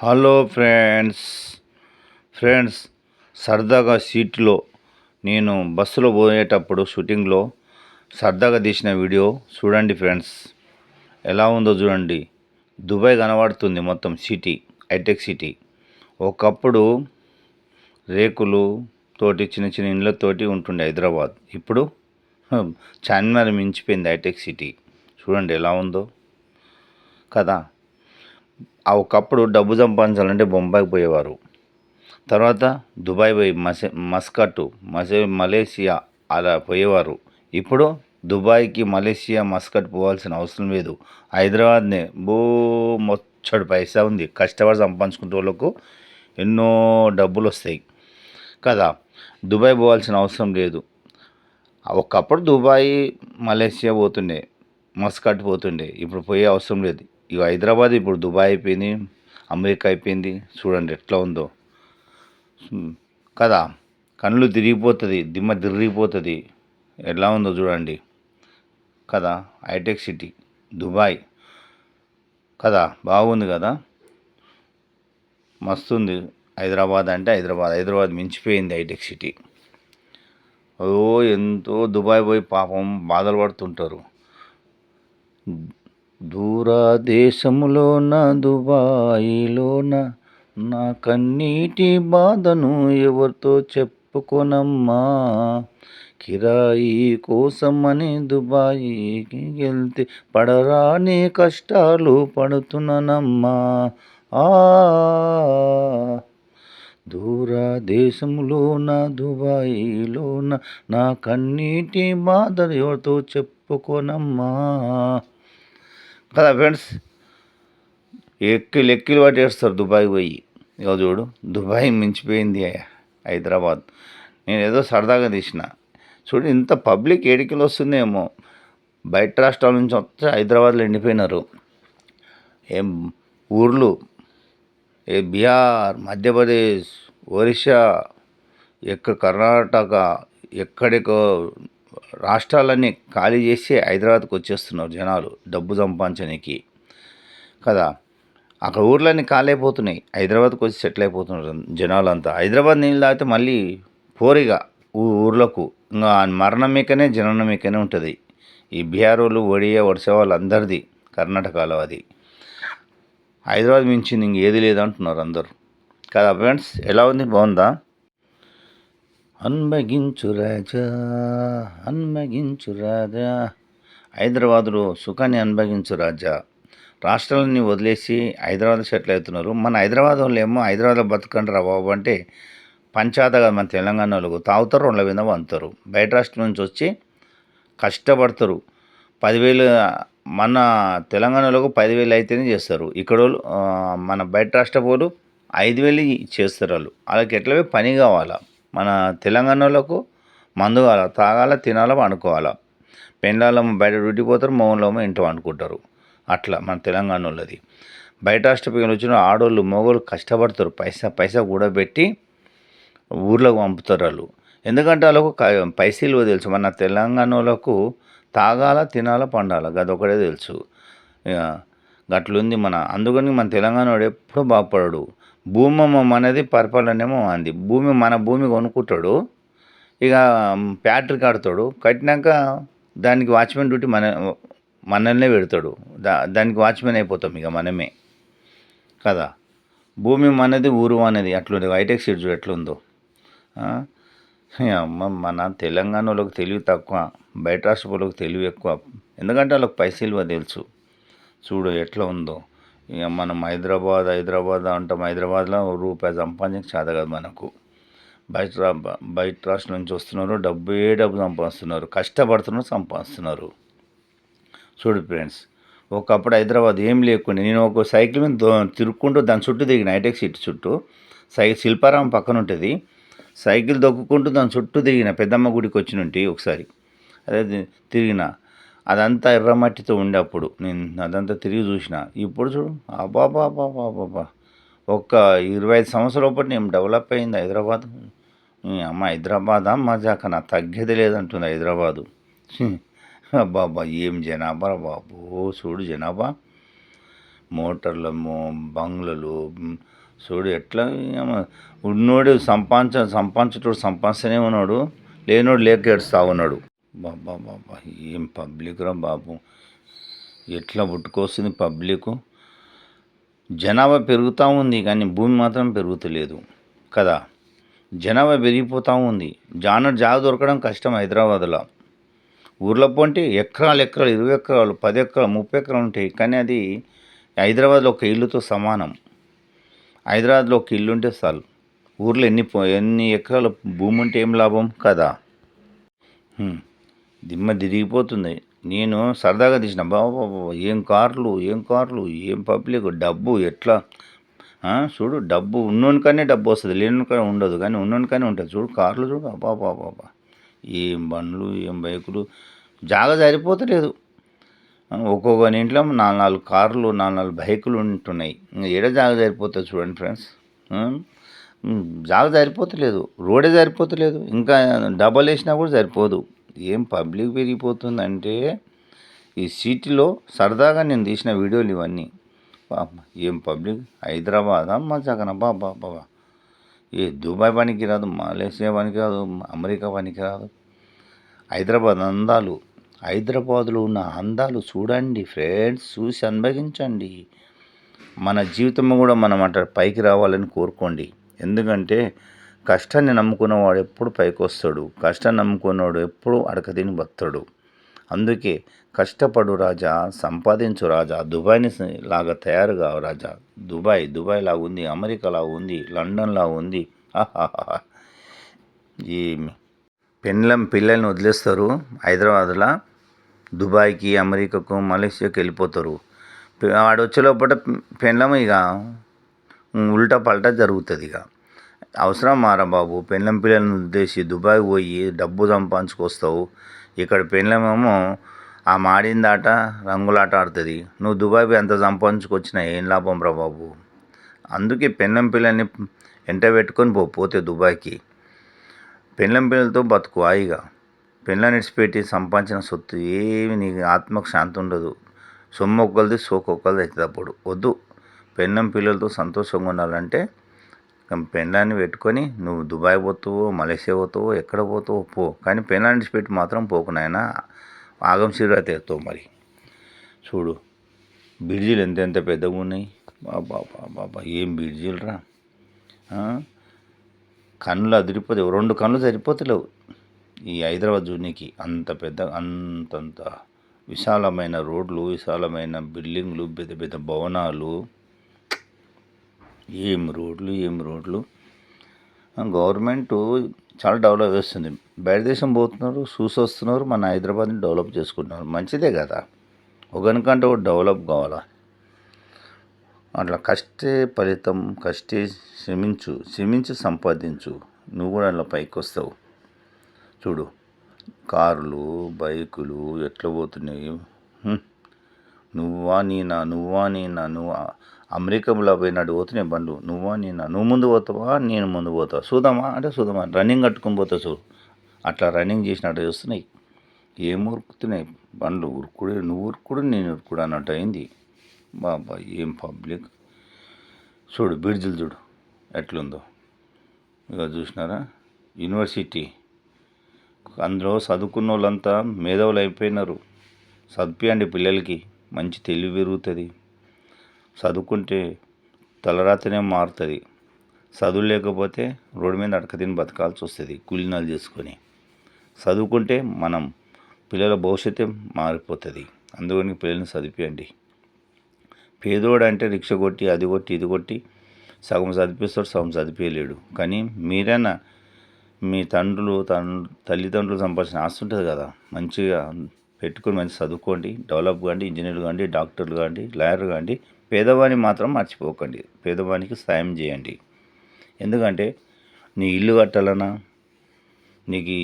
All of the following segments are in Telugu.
హలో ఫ్రెండ్స్ ఫ్రెండ్స్ సరదాగా సీట్లో నేను బస్సులో పోయేటప్పుడు షూటింగ్లో సరదాగా తీసిన వీడియో చూడండి ఫ్రెండ్స్. ఎలా ఉందో చూడండి. దుబాయ్ కనబడుతుంది మొత్తం సిటీ, హైటెక్ సిటీ. ఒకప్పుడు రేకులు తోటి చిన్న చిన్న ఇండ్లతోటి ఉంటుండే హైదరాబాద్. ఇప్పుడు చార్మినార్ మించిపోయింది హైటెక్ సిటీ. చూడండి ఎలా ఉందో కదా. ఒకప్పుడు డబ్బు సంపాదించాలంటే బొంబాయికి పోయేవారు. తర్వాత దుబాయ్ పోయి మస్కట్, మలేషియా అలా పోయేవారు. ఇప్పుడు దుబాయ్కి, మలేషియా, మస్కట్ పోవాల్సిన అవసరం లేదు. హైదరాబాద్నే మొచ్చడు పైసా ఉంది. కష్టపడి సంపాదించుకునే వాళ్ళకు ఎన్నో డబ్బులు వస్తాయి కదా. దుబాయ్ పోవాల్సిన అవసరం లేదు. ఒకప్పుడు దుబాయ్, మలేషియా పోతుండే, మస్కట్ పోతుండే. ఇప్పుడు పోయే అవసరం లేదు. ఇక హైదరాబాద్ ఇప్పుడు దుబాయ్ అయిపోయింది, అమెరికా అయిపోయింది. చూడండి ఎట్లా ఉందో కదా. కళ్ళు తిరిగిపోతుంది, దిమ్మ తిరిగిపోతుంది. ఎలా ఉందో చూడండి కదా. హైటెక్ సిటీ దుబాయ్ కదా, బాగుంది కదా, మస్తుంది. హైదరాబాద్ అంటే హైదరాబాద్ మించిపోయింది హైటెక్ సిటీ. ఎంతో దుబాయ్ పోయి పాపం బాధలు పడుతుంటారు. దూరదేశములోన దుబాయిలోన నా కన్నీటి బాధను ఎవరితో చెప్పుకోనమ్మా. కిరాయి కోసమని దుబాయికి వెళ్తే పడరాని కష్టాలు పడుతున్నానమ్మా. దూరదేశంలోన దుబాయిలోన నా కన్నీటి బాధ ఎవరితో చెప్పుకోనమ్మా కదా ఫ్రెండ్స్. ఎక్కిలు పట్టేస్తారు దుబాయ్ పోయి. ఇక చూడు, దుబాయ్ మించిపోయింది హైదరాబాద్. నేను ఏదో సరదాగా తీసిన. చూడు ఇంత పబ్లిక్ ఏడికలు వస్తుందేమో. బయట రాష్ట్రాల నుంచి వస్తే హైదరాబాద్లో ఎండిపోయినారు. ఏం ఊర్లు, బీహార్, మధ్యప్రదేశ్, ఒరిస్సా, కర్ణాటక, ఎక్కడికో రాష్ట్రాలన్నీ ఖాళీ చేసి హైదరాబాద్కి వచ్చేస్తున్నారు జనాలు డబ్బు సంపాదించడానికి కదా. అక్కడ ఊర్లన్నీ ఖాళీ అయిపోతున్నాయి, హైదరాబాద్కి వచ్చి సెటిల్ అయిపోతున్నారు జనాలంతా. హైదరాబాద్ నీళ్ళు తాగితే మళ్ళీ పోరిగా ఊర్లకు ఇంకా మరణం మీకనే జననం మీకనే ఉంటుంది. ఈ బీహార్ వాళ్ళు, ఒడిశా వాళ్ళు అందరిది, కర్ణాటకలో అది. హైదరాబాద్ మించింది ఇంకేది లేదంటున్నారు అందరూ కదా ఫ్రెండ్స్. ఎలా ఉంది, బాగుందా? అన్మగించు రాజా, అన్మగించు రాజా, హైదరాబాదులో సుఖాన్ని అనుభవించు రాజా. రాష్ట్రాలన్నీ వదిలేసి హైదరాబాద్ సెటిల్ అవుతున్నారు. మన హైదరాబాద్ వాళ్ళు ఏమో హైదరాబాద్లో బతకండి రా బాబు అంటే పంచాయత కాదు. మన తెలంగాణ వాళ్ళకు తాగుతారు, 2 మీద వంతారు. బయట రాష్ట్రం నుంచి వచ్చి కష్టపడతారు. 10,000 మన తెలంగాణ వాళ్ళకు 10,000 అయితేనే చేస్తారు. ఇక్కడ మన బయట రాష్ట్ర వాళ్ళు 5,000 చేస్తారు. వాళ్ళకి ఎట్లా పని కావాలా. మన తెలంగాణ వాళ్ళకు మందు కావాలా, తాగాల, తినాలా, పండుకోవాలా. పెళ్ళాళ్ళేమో బయట డ్యూటీ పోతారు, మొగోళ్ళేమో ఇంట్లో వండుకుంటారు. అట్లా మన తెలంగాణ వాళ్ళది. బయట రాష్ట్ర పిల్లలు వచ్చిన ఆడోళ్ళు, మగోళ్ళు కష్టపడతారు. పైసా కూడా పెట్టి ఊర్లోకి పంపుతారు వాళ్ళు. ఎందుకంటే వాళ్ళకు పైసలు తెలుసు. మన తెలంగాణ వాళ్ళకు తాగాల, తినాల, పండాల, గదొకటే తెలుసు. గట్లుంది అందుకని మన తెలంగాణ వాడు ఎప్పుడూ బాగుపడాడు. భూమి మనది, పరిపాలనేమో అంది. మన భూమి కొనుక్కుంటాడు. ఇక ఫ్యాక్టరీ కడతాడు. కట్టినాక దానికి వాచ్మెన్ డ్యూటీ మనల్నే పెడతాడు. దానికి వాచ్మెన్ అయిపోతాం ఇక మనమే కదా. భూమి మనది, ఊరు అనేది. అట్లుంది హైటెక్ సిటీ చూడు ఎట్లుందో. మన తెలంగాణ వాళ్ళకి తెలివి తక్కువ, బయట రాష్ట్ర వాళ్ళకి తెలివి ఎక్కువ. ఎందుకంటే వాళ్ళకి పైసలు తెలుసు. చూడు ఎట్లా ఉందో. ఇక మనం హైదరాబాద్ అంటాం. హైదరాబాద్లో రూపాయి సంపాదించక చేత కాదు మనకు. బయట రాష్ట్రం నుంచి వస్తున్నారు, డబ్బు సంపాదిస్తున్నారు, కష్టపడుతున్నారు, సంపాదిస్తున్నారు. చూడు ఫ్రెండ్స్, ఒకప్పుడు హైదరాబాద్ ఏం లేకుండా నేను ఒక సైకిల్ మీద తిరుక్కుంటూ దాని చుట్టూ తిరిగిన. హైటెక్ సిటీ చుట్టూ శిల్పారామం పక్కన ఉంటుంది. సైకిల్ దొక్కుకుంటూ దాని చుట్టూ తిరిగిన. పెద్దమ్మ గుడికి వచ్చినుంటి ఒకసారి. అదే తిరిగిన. అదంతా ఎర్రమట్టితో ఉండే అప్పుడు. నేను అదంతా తిరిగి చూసిన. ఇప్పుడు చూడు, అబ్బాబాబాబాబా, ఒక్క 25 సంవత్సరాల పాటు నేను డెవలప్ అయింది హైదరాబాద్. అమ్మ హైదరాబాదా మజాక, నా తగ్గేది లేదంటుంది హైదరాబాదు. అబ్బాబ్బా ఏం జనాభా బాబు. చూడు జనాభా. మోటార్లు, బంగ్లాలు. చూడు ఎట్లా ఉన్నోడు సంపాదించేటోడు సంపాదిస్తూనే ఉన్నాడు, లేనోడు లేక ఏడుస్తూ ఉన్నాడు. బాబా బాబా ఏం పబ్లిక్ రా బాబు, ఎట్లా పుట్టుకొస్తుంది పబ్లిక్. జనాభా పెరుగుతూ ఉంది కానీ భూమి మాత్రం పెరుగుతలేదు కదా. జనాభా పెరిగిపోతూ ఉంది. జాగ దొరకడం కష్టం హైదరాబాద్లో. ఊర్లో పోంటే ఎకరాలు 20 ఎకరాలు, 10 ఎకరాలు, 30 ఎకరాలు ఉంటాయి. కానీ అది హైదరాబాద్లో ఒక ఇల్లుతో సమానం. హైదరాబాద్లో ఒక ఇల్లు ఉంటే చాలు. ఊర్లో ఎన్ని ఎకరాల భూమి ఉంటే ఏం లాభం కదా. దిమ్మ తిరిగిపోతుంది. నేను సరదాగా తీసిన బాబా ఏం కార్లు, ఏం పబ్లిక్, డబ్బు ఎట్లా చూడు. డబ్బు ఉన్నోనికనే డబ్బు వస్తుంది, లేనికనే ఉండదు. కానీ ఉన్నోనికనే ఉంటుంది. చూడు కార్లు చూడు, బాబా ఏం బండ్లు, ఏం బైకులు. జాగ సరిపోతలేదు. ఒక్కొక్క ఇంట్లో 4 కార్లు, 4 బైకులు ఉంటున్నాయి. ఏడ జాగ సరిపోతుంది చూడండి ఫ్రెండ్స్. జాగ సరిపోతలేదు, రోడే సరిపోతలేదు. ఇంకా డబల్ వేసినా కూడా సరిపోదు. ఏం పబ్లిక్ పెరిగిపోతుందంటే ఈ సిటీలో. సరదాగా నేను తీసిన వీడియోలు ఇవన్నీ. ఏం పబ్లిక్. హైదరాబాద్ మజాకన బాబా. ఏ దుబాయ్ పనికి రాదు, మలేషియా పనికి రాదు, అమెరికా పనికి రాదు. హైదరాబాద్ అందాలు, హైదరాబాదులో ఉన్న అందాలు చూడండి ఫ్రెండ్స్, చూసి అనుభవించండి. మన జీవితం కూడా మనం అట్లా పైకి రావాలని కోరుకోండి. ఎందుకంటే కష్టాన్ని నమ్ముకున్నవాడు ఎప్పుడు పైకి వస్తాడు, కష్టాన్ని నమ్ముకున్నవాడు ఎప్పుడు అడకతిని బతాడు. అందుకే కష్టపడు రాజా, సంపాదించు రాజా, దుబాయ్ని లాగా తయారు కావు రాజా. దుబాయ్ లాగా ఉంది, అమెరికా లాగా ఉంది, లండన్ లాగా ఉంది. ఈ పిల్లల్ని వదిలేస్తారు హైదరాబాద్లో, దుబాయ్కి, అమెరికాకు, మలేషియాకి వెళ్ళిపోతారు. వాడు వచ్చే లోపల పెళ్ళం ఇక ఉల్టా పల్టా జరుగుతుంది. ఇక అవసరం మారా బాబు. పిల్లల్ని ఉద్దేశి దుబాయ్ పోయి డబ్బు సంపాదించుకొస్తావు. ఇక్కడ పెళ్ళమేమో ఆ మాడిందాట రంగులాట ఆడుతుంది. నువ్వు దుబాయ్ పోయి అంత సంపాదించుకొచ్చినా ఏం లాభం రా బాబు. అందుకే పిల్లల్ని ఎంట పెట్టుకొని పోతే దుబాయ్కి. పిల్లలతో బతుకు హాయిగా. పెళ్ళని ఇడిచిపెట్టి సంపాదించిన సొత్తు ఏమి నీకు ఆత్మకు శాంతి ఉండదు. సొమ్ము ఒక్కరిది, సోకు ఒక్కరిది అవుతుంది. అప్పుడు వద్దు. పిల్లలతో సంతోషంగా ఉండాలంటే పెళ్ళాన్ని పెట్టుకొని నువ్వు దుబాయ్ పోతావో, మలేషియా పోతావో, ఎక్కడ పోతావో పో. కానీ పెళ్ళాన్ని విడిచిపెట్టి మాత్రం పోకు నాయనా. ఆగం సిరాతే ఎత్తావు మరి. చూడు బ్రిడ్జిలు ఎంత పెద్దగా ఉన్నాయి. బాబా ఏం బ్రిడ్జిలు రా. కన్నులు అదిరిపోతాయి. 2 కన్నులు సరిపోతలేవు ఈ హైదరాబాద్ జూనికి. అంతంత విశాలమైన రోడ్లు, విశాలమైన బిల్డింగ్లు, పెద్ద పెద్ద భవనాలు. ఏం రోడ్లు. గవర్నమెంట్ చాలా డెవలప్ చేస్తుంది. బయట దేశం పోతున్నారు, చూసి వస్తున్నారు, మన హైదరాబాద్ని డెవలప్ చేసుకుంటున్నారు. మంచిదే కదా. ఒకనికంటే ఒకటి డెవలప్ కావాలా. అట్లా కష్టే ఫలితం, శ్రమించి సంపాదించు. నువ్వు కూడా అట్లా పైకి వస్తావు. చూడు కార్లు, బైకులు ఎట్లా పోతున్నాయి. నువ్వు అమెరికాలో పోయినాడు పోతున్నాయి బండ్లు. నువ్వు ముందు పోతావా, నేను ముందు పోతావా, చూద్దామా రన్నింగ్ కట్టుకొని పోతా చూడు. అట్లా రన్నింగ్ చేసినట్టు చూస్తున్నాయి. ఏం ఉరుకుతున్నాయి బండ్లు. నువ్వు ఉరుకుడు, నేను ఉరుకుడు అన్నట్టు అయింది. బాబా ఏం పబ్లిక్. చూడు బ్రిడ్జిలు చూడు ఎట్లుందో. ఇక చూసినారా యూనివర్సిటీ. అందులో చదువుకున్న వాళ్ళంతా మేధావులు అయిపోయినారు. చదివించండి పిల్లలకి, మంచి తెలివి పెరుగుతుంది. చదువుకుంటే తలరాతనే మారుతుంది. చదువు లేకపోతే రోడ్డు మీద అడకతిని బతకాల్సి వస్తుంది కూలినాలు చేసుకొని. చదువుకుంటే మనం పిల్లల భవిష్యత్తే మారిపోతుంది. అందుకని పిల్లల్ని చదివించండి. పేదోడు అంటే రిక్ష కొట్టి, అది కొట్టి, ఇది కొట్టి సగం చదివిస్తాడు, సగం చదివించలేడు. కానీ మీరైనా మీ తల్లిదండ్రులు సంపాదించిన ఆస్తి ఉంటుంది కదా, మంచిగా పెట్టుకొని మంచి చదువుకోండి, డెవలప్ కాండి, ఇంజనీర్లు కాండి, డాక్టర్లు కాండి, లాయర్లు కాండి. పేదవాడిని మాత్రం మర్చిపోకండి. పేదవానికి సాయం చేయండి. ఎందుకంటే నీ ఇల్లు కట్టాలన్నా, నీకు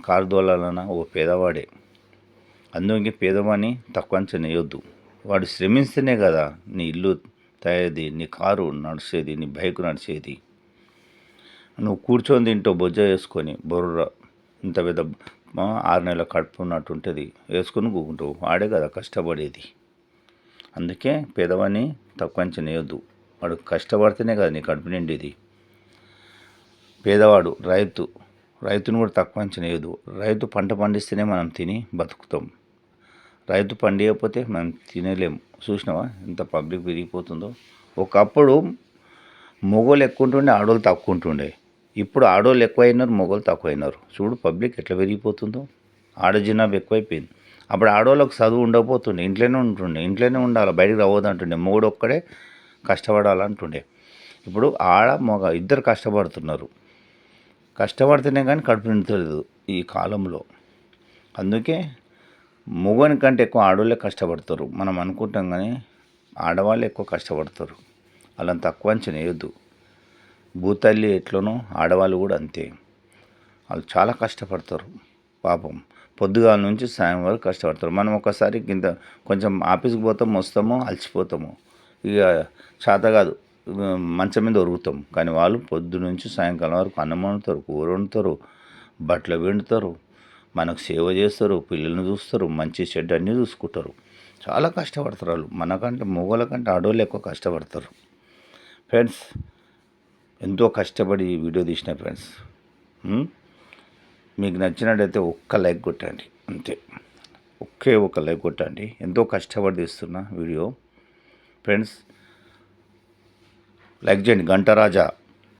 కారు దోలాలన్నా ఓ పేదవాడే. అందుకే పేదవాడిని తక్కువ అంచనా వేయొద్దు. వాడు శ్రమిస్తేనే కదా నీ ఇల్లు తయారది, నీ కారు నడిచేది, నీ బైక్ నడిచేది. నువ్వు కూర్చొని తింటూ బొజ్జ వేసుకొని బొర్ర ఇంత పెద్ద 6 నెలల కడుపు ఉన్నట్టు ఉంటుంది, వేసుకొని కూకుంటావు. వాడే కదా కష్టపడేది. అందుకే పేదవాడిని తక్కువ అంచనా వేయొద్దు. వాడు కష్టపడితేనే కదా నీ కడుపు నిండేది. పేదవాడు రైతును కూడా తక్కువ అంచనా వేయొద్దు. రైతు పంట పండిస్తేనే మనం తిని బతుకుతాం. రైతు పండియకపోతే మనం తినలేము. చూసినావా ఎంత పబ్లిక్ పెరిగిపోతుందో. ఒకప్పుడు మొగోళ్ళు ఎక్కువ ఉంటుండే, ఆడవాళ్ళు తక్కువ ఉంటుండే. ఇప్పుడు ఆడవాళ్ళు ఎక్కువైనారు, మొగోళ్ళు తక్కువైనారు. చూడు పబ్లిక్ ఎట్లా పెరిగిపోతుందో. ఆడ జనాభా ఎక్కువైపోయింది. అప్పుడు ఆడవాళ్ళకి చదువు ఉండకపోతుండే, ఇంట్లోనే ఉండాలి, బయటికి రావద్దంటుండే. మొగుడు ఒక్కడే కష్టపడాలంటుండే. ఇప్పుడు ఆడ మగ ఇద్దరు కష్టపడుతున్నారు. కష్టపడితేనే కానీ కడుపు నిండుతలేదు ఈ కాలంలో. అందుకే మగవాని కంటే ఎక్కువ ఆడవాళ్ళే కష్టపడతారు. మనం అనుకుంటాం కానీ ఆడవాళ్ళు ఎక్కువ కష్టపడతారు. అలా తక్కువ అంచనా వేయొద్దు. భూతల్లి ఎట్లనో ఆడవాళ్ళు కూడా అంతే. వాళ్ళు చాలా కష్టపడతారు పాపం. పొద్దుగాల నుంచి సాయం వరకు కష్టపడతారు. మనం ఒకసారి కింద కొంచెం ఆఫీస్కి పోతాము, వస్తాము, అలసిపోతాము, ఇక చేత కాదు, మంచం మీద ఒరుగుతాం. కానీ వాళ్ళు పొద్దు నుంచి సాయంకాలం వరకు అన్నం వండుతారు, కూర వండుతారు, బట్టలు పిండుతారు, మనకు సేవ చేస్తారు, పిల్లల్ని చూస్తారు, మంచి చెడ్డ అన్నీ చూసుకుంటారు. చాలా కష్టపడతారు వాళ్ళు. మనకంటే మగవాళ్ళ కంటే ఆడవాళ్ళు ఎక్కువ కష్టపడతారు. ఫ్రెండ్స్, ఎంతో కష్టపడి ఈ వీడియో తీసిన ఫ్రెండ్స్. మీకు నచ్చినట్టయితే ఒక్క లైక్ కొట్టండి అంతే. ఒక లైక్ కొట్టండి. ఎంతో కష్టపడి తీస్తున్న వీడియో ఫ్రెండ్స్. లైక్ చేయండి. గంటరాజా